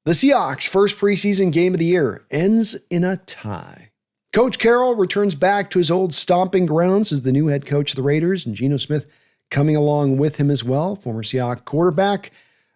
The Seahawks' first preseason game of the year ends in a tie. Coach Carroll returns back to his old stomping grounds as the new head coach of the Raiders, and Geno Smith coming along with him as well, former Seahawks quarterback.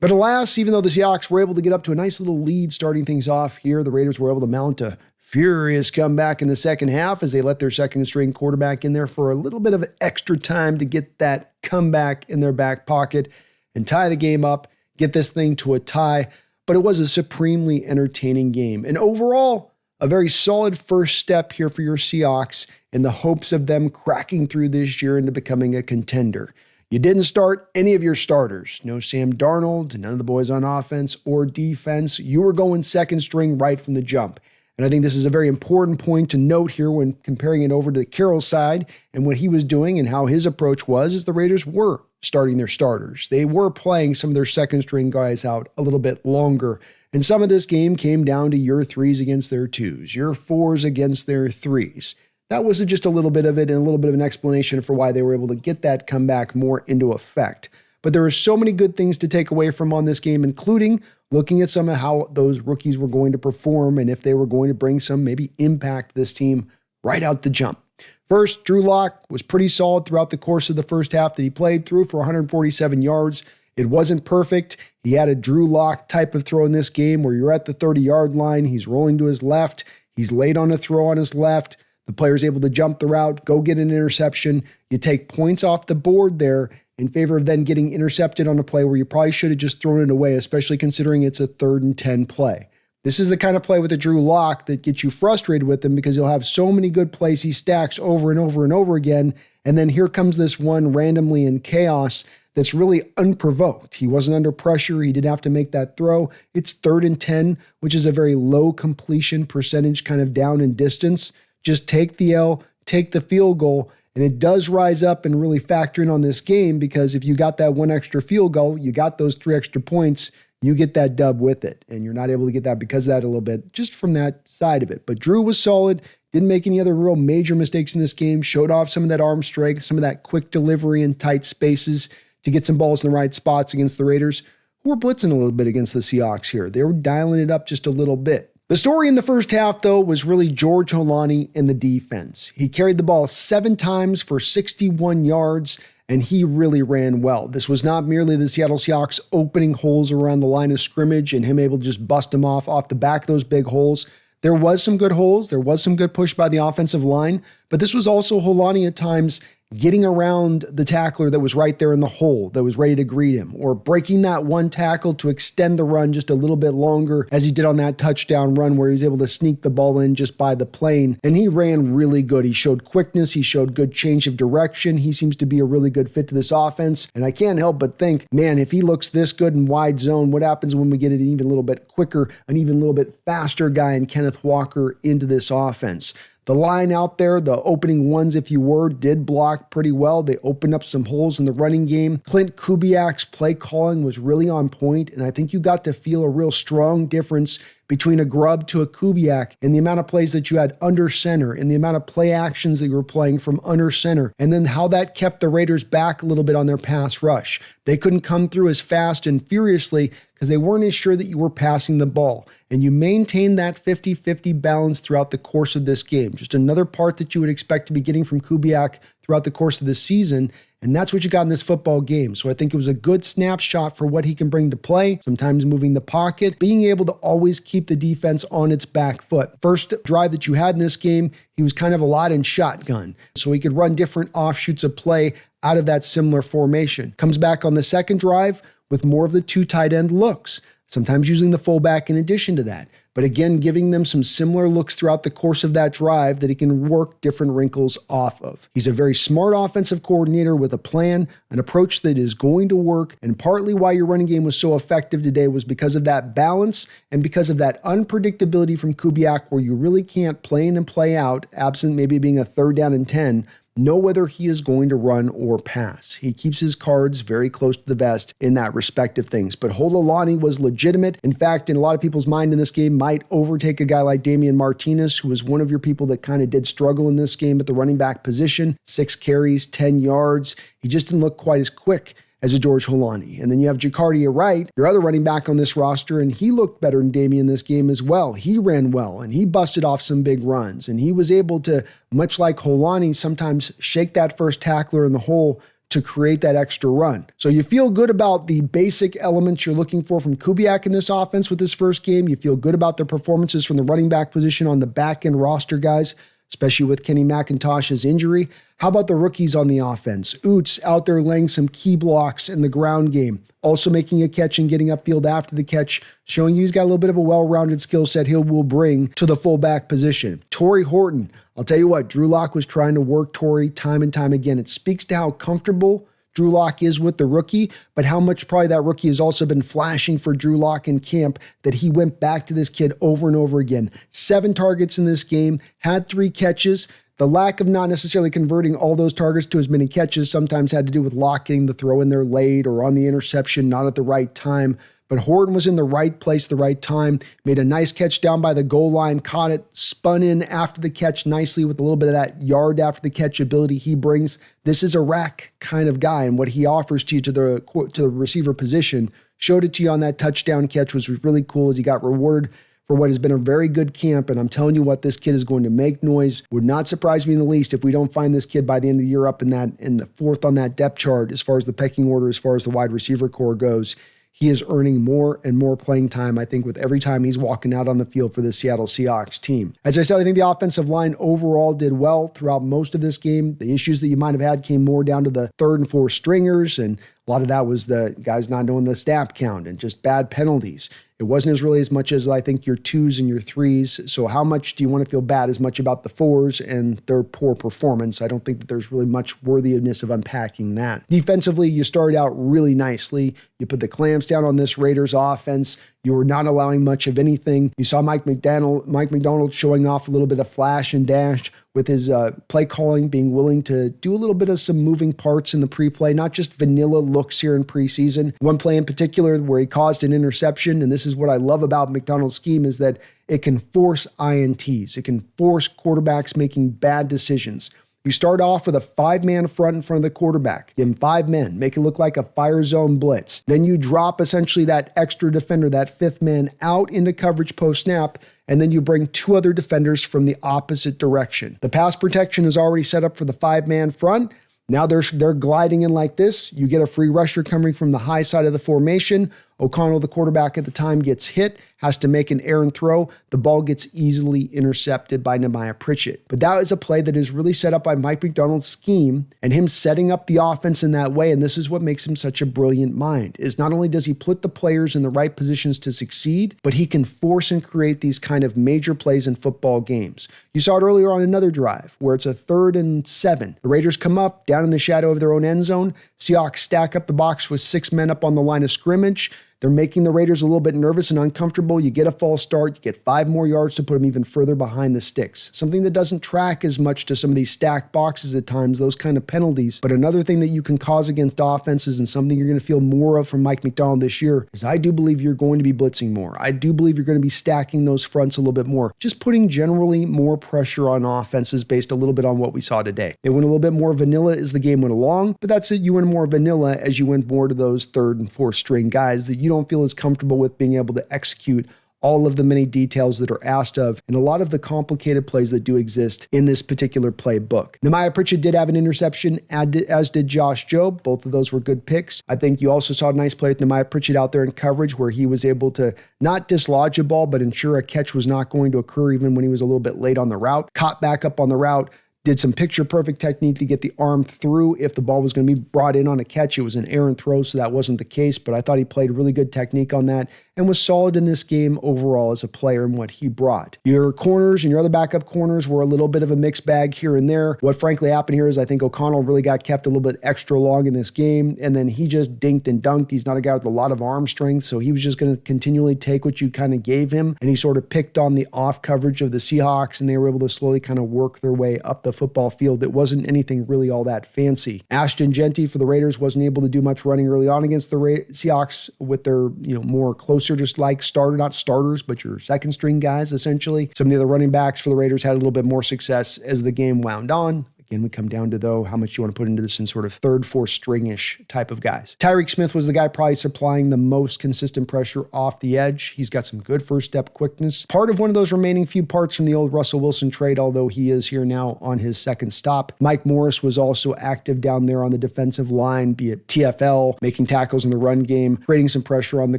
But alas, even though the Seahawks were able to get up to a nice little lead starting things off here, the Raiders were able to mount a furious comeback in the second half as they let their second-string quarterback in there for a little bit of extra time to get that comeback in their back pocket and tie the game up, get this thing to a tie. But it was a supremely entertaining game. And overall, a very solid first step here for your Seahawks in the hopes of them cracking through this year into becoming a contender. You didn't start any of your starters. No Sam Darnold, none of the boys on offense or defense. You were going second string right from the jump. And I think this is a very important point to note here when comparing it over to the Carroll side and what he was doing and how his approach was, is the Raiders were starting their starters. They were playing some of their second string guys out a little bit longer. And some of this game came down to your threes against their twos, your fours against their threes. That was just a little bit of it and a little bit of an explanation for why they were able to get that comeback more into effect. But there are so many good things to take away from on this game, including looking at some of how those rookies were going to perform and if they were going to bring some maybe impact this team right out the jump. First, Drew Lock was pretty solid throughout the course of the first half that he played through for 147 yards. It wasn't perfect. He had a Drew Lock type of throw in this game where you're at the 30-yard line. He's rolling to his left. He's late on a throw on his left. The player's able to jump the route, go get an interception. You take points off the board there in favor of then getting intercepted on a play where you probably should have just thrown it away, especially considering it's a 3rd and 10 play. This is the kind of play with a Drew Lock that gets you frustrated with him because he'll have so many good plays he stacks over and over and over again. And then here comes this one randomly in chaos that's really unprovoked. He wasn't under pressure. He didn't have to make that throw. It's 3rd and 10, which is a very low completion percentage kind of down in distance. Just take the L, take the field goal, and it does rise up and really factor in on this game because if you got that one extra field goal, you got those 3 extra points, you get that dub with it. And you're not able to get that because of that a little bit, just from that side of it. But Drew was solid, didn't make any other real major mistakes in this game, showed off some of that arm strength, some of that quick delivery in tight spaces to get some balls in the right spots against the Raiders, who were blitzing a little bit against the Seahawks here. They were dialing it up just a little bit. The story in the first half, though, was really George Hani and the defense. He carried the ball 7 times for 61 yards, and he really ran well. This was not merely the Seattle Seahawks opening holes around the line of scrimmage and him able to just bust them off the back of those big holes. There was some good holes. There was some good push by the offensive line, but this was also Hani at times getting around the tackler that was right there in the hole that was ready to greet him, or breaking that one tackle to extend the run just a little bit longer as he did on that touchdown run where he was able to sneak the ball in just by the plane. And he ran really good. He showed quickness. He showed good change of direction. He seems to be a really good fit to this offense. And I can't help but think, man, if he looks this good in wide zone, what happens when we get an even a little bit quicker, an even a little bit faster guy in Kenneth Walker into this offense? The line out there, the opening ones, if you were, did block pretty well. They opened up some holes in the running game. Klint Kubiak's play calling was really on point, and I think you got to feel a real strong difference between a Grubb to a Kubiak in the amount of plays that you had under center and the amount of play actions that you were playing from under center, and then how that kept the Raiders back a little bit on their pass rush. They couldn't come through as fast and furiously because they weren't as sure that you were passing the ball. And you maintained that 50-50 balance throughout the course of this game. Just another part that you would expect to be getting from Kubiak throughout the course of this season. And that's what you got in this football game. So I think it was a good snapshot for what he can bring to play, sometimes moving the pocket, being able to always keep the defense on its back foot. First drive that you had in this game, he was kind of a lot in shotgun. So he could run different offshoots of play out of that similar formation. Comes back on the second drive with more of the 2 tight end looks, sometimes using the fullback in addition to that. But again, giving them some similar looks throughout the course of that drive that he can work different wrinkles off of. He's a very smart offensive coordinator with a plan, an approach that is going to work, and partly why your running game was so effective today was because of that balance and because of that unpredictability from Kubiak where you really can't play in and play out, absent maybe being a 3rd down and 10, know whether he is going to run or pass. He keeps his cards very close to the vest in that respect of things. But Hani was legitimate. In fact, in a lot of people's mind in this game, might overtake a guy like Damian Martinez, who was one of your people that kind of did struggle in this game at the running back position. 6 carries, 10 yards. He just didn't look quite as quick as a George Holani. And then you have Jacardia Wright, your other running back on this roster, and he looked better than Damian this game as well. He ran well, and he busted off some big runs, and he was able to, much like Holani, sometimes shake that first tackler in the hole to create that extra run. So you feel good about the basic elements you're looking for from Kubiak in this offense with this first game. You feel good about the performances from the running back position on the back end roster guys, especially with Kenny McIntosh's injury. How about the rookies on the offense? Oots out there laying some key blocks in the ground game, also making a catch and getting upfield after the catch, showing you he's got a little bit of a well-rounded skill set he will bring to the fullback position. Torrey Horton, I'll tell you what, Drew Lock was trying to work Torrey time and time again. It speaks to how comfortable Drew Lock is with the rookie, but how much probably that rookie has also been flashing for Drew Lock in camp, that he went back to this kid over and over again. 7 targets in this game, had 3 catches. The lack of not necessarily converting all those targets to as many catches sometimes had to do with Lock getting the throw in there late or on the interception, not at the right time. But Horton was in the right place, the right time, made a nice catch down by the goal line, caught it, spun in after the catch nicely with a little bit of that yard after the catch ability he brings. This is a rack kind of guy, and what he offers to you to the receiver position, showed it to you on that touchdown catch, was really cool as he got rewarded for what has been a very good camp. And I'm telling you what, this kid is going to make noise. Would not surprise me in the least if we don't find this kid by the end of the year up in the 4th on that depth chart as far as the pecking order, as far as the wide receiver core goes. He is earning more and more playing time, I think, with every time he's walking out on the field for the Seattle Seahawks team. As I said, I think the offensive line overall did well throughout most of this game. The issues that you might have had came more down to the 3rd and 4th stringers, and a lot of that was the guys not knowing the snap count and just bad penalties. It wasn't as much as I think your 2s and your 3s. So how much do you want to feel bad as much about the 4s and their poor performance? I don't think that there's really much worthiness of unpacking that. Defensively, you started out really nicely. You put the clamps down on this Raiders offense. You were not allowing much of anything. You saw Mike McDonald showing off a little bit of flash and dash with his play calling, being willing to do a little bit of some moving parts in the pre-play, not just vanilla looks here in preseason. One play in particular where he caused an interception, and this is what I love about McDonald's scheme, is that it can force INTs. It can force quarterbacks making bad decisions. You start off with a 5-man front in front of the quarterback. Give him 5 men. Make it look like a fire zone blitz. Then you drop essentially that extra defender, that 5th man, out into coverage post-snap, and then you bring 2 other defenders from the opposite direction. The pass protection is already set up for the 5-man front. Now they're gliding in like this. You get a free rusher coming from the high side of the formation. O'Connell, the quarterback at the time, gets hit, has to make an errant throw. The ball gets easily intercepted by Nehemiah Pritchett. But that is a play that is really set up by Mike McDonald's scheme and him setting up the offense in that way. And this is what makes him such a brilliant mind, is not only does he put the players in the right positions to succeed, but he can force and create these kind of major plays in football games. You saw it earlier on another drive where it's a 3rd and 7. The Raiders come up down in the shadow of their own end zone. Seahawks stack up the box with 6 men up on the line of scrimmage. They're making the Raiders a little bit nervous and uncomfortable. You get a false start. You get 5 more yards to put them even further behind the sticks. Something that doesn't track as much to some of these stacked boxes at times, those kind of penalties. But another thing that you can cause against offenses, and something you're going to feel more of from Mike McDonald this year, is I do believe you're going to be blitzing more. I do believe you're going to be stacking those fronts a little bit more. Just putting generally more pressure on offenses based a little bit on what we saw today. They went a little bit more vanilla as the game went along, but that's it. You went more vanilla as you went more to those 3rd and 4th string guys that you don't feel as comfortable with being able to execute all of the many details that are asked of and a lot of the complicated plays that do exist in this particular playbook. Nehemiah Pritchett did have an interception, as did Josh Jobe. Both of those were good picks. I think you also saw a nice play with Nehemiah Pritchett out there in coverage where he was able to not dislodge a ball, but ensure a catch was not going to occur even when he was a little bit late on the route. Caught back up on the route, did some picture-perfect technique to get the arm through. If the ball was going to be brought in on a catch, it was an errant throw, so that wasn't the case. But I thought he played really good technique on that and was solid in this game overall as a player and what he brought. Your corners and your other backup corners were a little bit of a mixed bag here and there. What frankly happened here is I think O'Connell really got kept a little bit extra long in this game, and then he just dinked and dunked. He's not a guy with a lot of arm strength, so he was just going to continually take what you kind of gave him, and he sort of picked on the off coverage of the Seahawks, and they were able to slowly kind of work their way up the football field. It wasn't anything really all that fancy. Ashton Genty for the Raiders wasn't able to do much running early on against the Seahawks with their more closer just like not starters, but your second string guys essentially. Some of the other running backs for the Raiders had a little bit more success as the game wound on. Again, we come down to, though, how much you want to put into this in sort of third, fourth string-ish type of guys. Tyreek Smith was the guy probably supplying the most consistent pressure off the edge. He's got some good first step quickness. Part of one of those remaining few parts from the old Russell Wilson trade, although he is here now on his second stop. Mike Morris was also active down there on the defensive line, be it TFL, making tackles in the run game, creating some pressure on the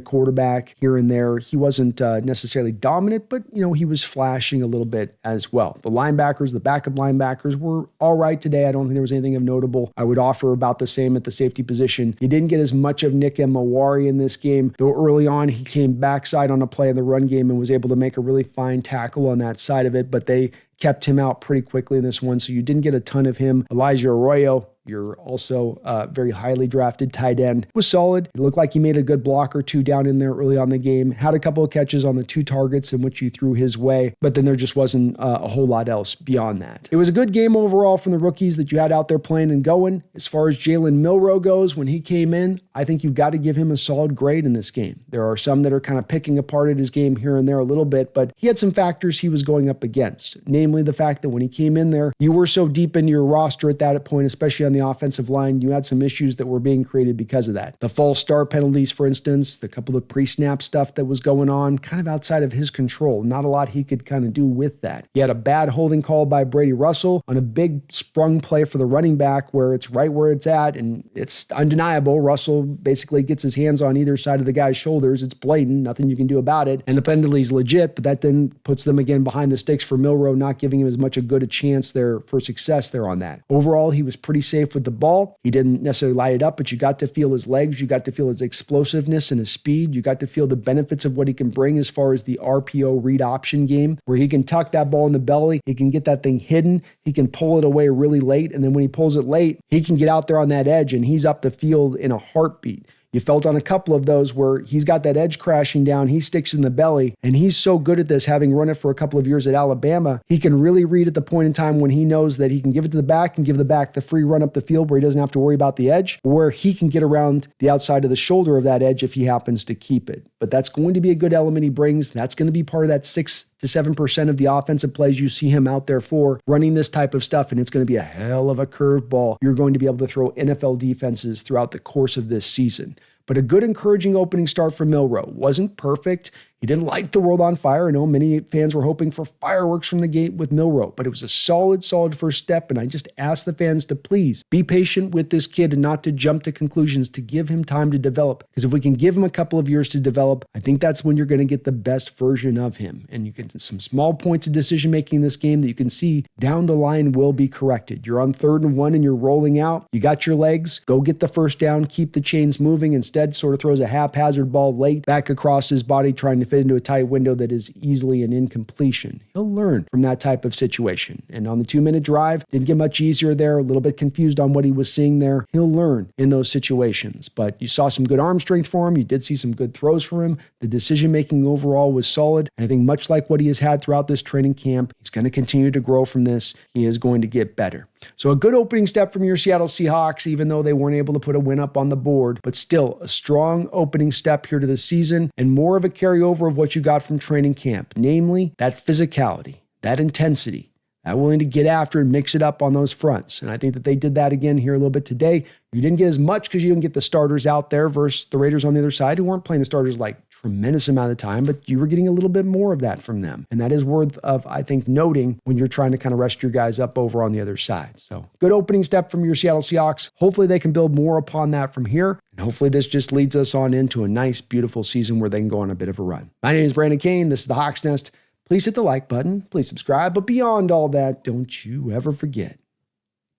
quarterback here and there. He wasn't necessarily dominant, but, he was flashing a little bit as well. The linebackers, the backup linebackers were all right today. I don't think there was anything of notable. I would offer about the same at the safety position. You didn't get as much of Nick Emawari in this game, though early on he came backside on a play in the run game and was able to make a really fine tackle on that side of it, but they kept him out pretty quickly in this one, so you didn't get a ton of him. Elijah Arroyo, you're also very highly drafted tight end, was solid. It looked like he made a good block or two down in there early on the game, had a couple of catches on the 2 targets in which you threw his way, but then there just wasn't a whole lot else beyond that. It was a good game overall from the rookies that you had out there playing and going. As far as Jaylen Miler goes, when he came in, I think you've got to give him a solid grade in this game. There are some that are kind of picking apart at his game here and there a little bit, but he had some factors he was going up against, namely the fact that when he came in there, you were so deep into your roster at that point, especially on the offensive line, you had some issues that were being created because of that. The false start penalties, for instance, the couple of pre-snap stuff that was going on, kind of outside of his control. Not a lot he could kind of do with that. He had a bad holding call by Brady Russell on a big sprung play for the running back where it's right where it's at, and it's undeniable. Russell basically gets his hands on either side of the guy's shoulders. It's blatant, nothing you can do about it, and the penalty's legit, but that then puts them again behind the sticks for Milroe, not giving him as much a good a chance there for success there on that. Overall, he was pretty safe with the ball. He didn't necessarily light it up, but you got to feel his legs. You got to feel his explosiveness and his speed. You got to feel the benefits of what he can bring as far as the RPO read option game, where he can tuck that ball in the belly. He can get that thing hidden. He can pull it away really late. And then when he pulls it late, he can get out there on that edge and he's up the field in a heartbeat. You felt on a couple of those where he's got that edge crashing down, he sticks in the belly, and he's so good at this, having run it for a couple of years at Alabama, he can really read at the point in time when he knows that he can give it to the back and give the back the free run up the field where he doesn't have to worry about the edge, where he can get around the outside of the shoulder of that edge if he happens to keep it. But that's going to be a good element he brings. That's going to be part of that 6 to 7% of the offensive plays you see him out there for, running this type of stuff, and it's going to be a hell of a curveball you're going to be able to throw NFL defenses throughout the course of this season. But a good, encouraging opening start for Milroe. Wasn't perfect. He didn't light the world on fire. I know many fans were hoping for fireworks from the gate with Milroe, but it was a solid first step, and I just asked the fans to please be patient with this kid and not to jump to conclusions, to give him time to develop. Because if we can give him a couple of years to develop, I think that's when you're going to get the best version of him. And you get some small points of decision-making in this game that you can see down the line will be corrected. You're on 3rd and 1 and you're rolling out. You got your legs. Go get the first down. Keep the chains moving. Instead, sort of throws a haphazard ball late back across his body, trying to fit into a tight window that is easily an incompletion. He'll learn from that type of situation. And on the 2-minute drive, didn't get much easier there, a little bit confused on what he was seeing there. He'll learn in those situations. But you saw some good arm strength for him. You did see some good throws for him. The decision-making overall was solid. And I think much like what he has had throughout this training camp, he's going to continue to grow from this. He is going to get better. So a good opening step from your Seattle Seahawks, even though they weren't able to put a win up on the board, but still a strong opening step here to the season and more of a carryover of what you got from training camp, namely that physicality, that intensity, that willing to get after and mix it up on those fronts. And I think that they did that again here a little bit today. You didn't get as much because you didn't get the starters out there versus the Raiders on the other side, who weren't playing the starters like tremendous amount of time, but you were getting a little bit more of that from them. And that is worth of, I think, noting when you're trying to kind of rest your guys up over on the other side. So good opening step from your Seattle Seahawks. Hopefully they can build more upon that from here. And hopefully this just leads us on into a nice, beautiful season where they can go on a bit of a run. My name is Brandon Kane. This is the Hawks Nest. Please hit the like button. Please subscribe. But beyond all that, don't you ever forget,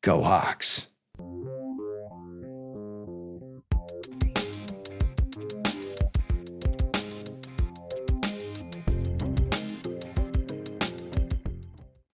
go Hawks.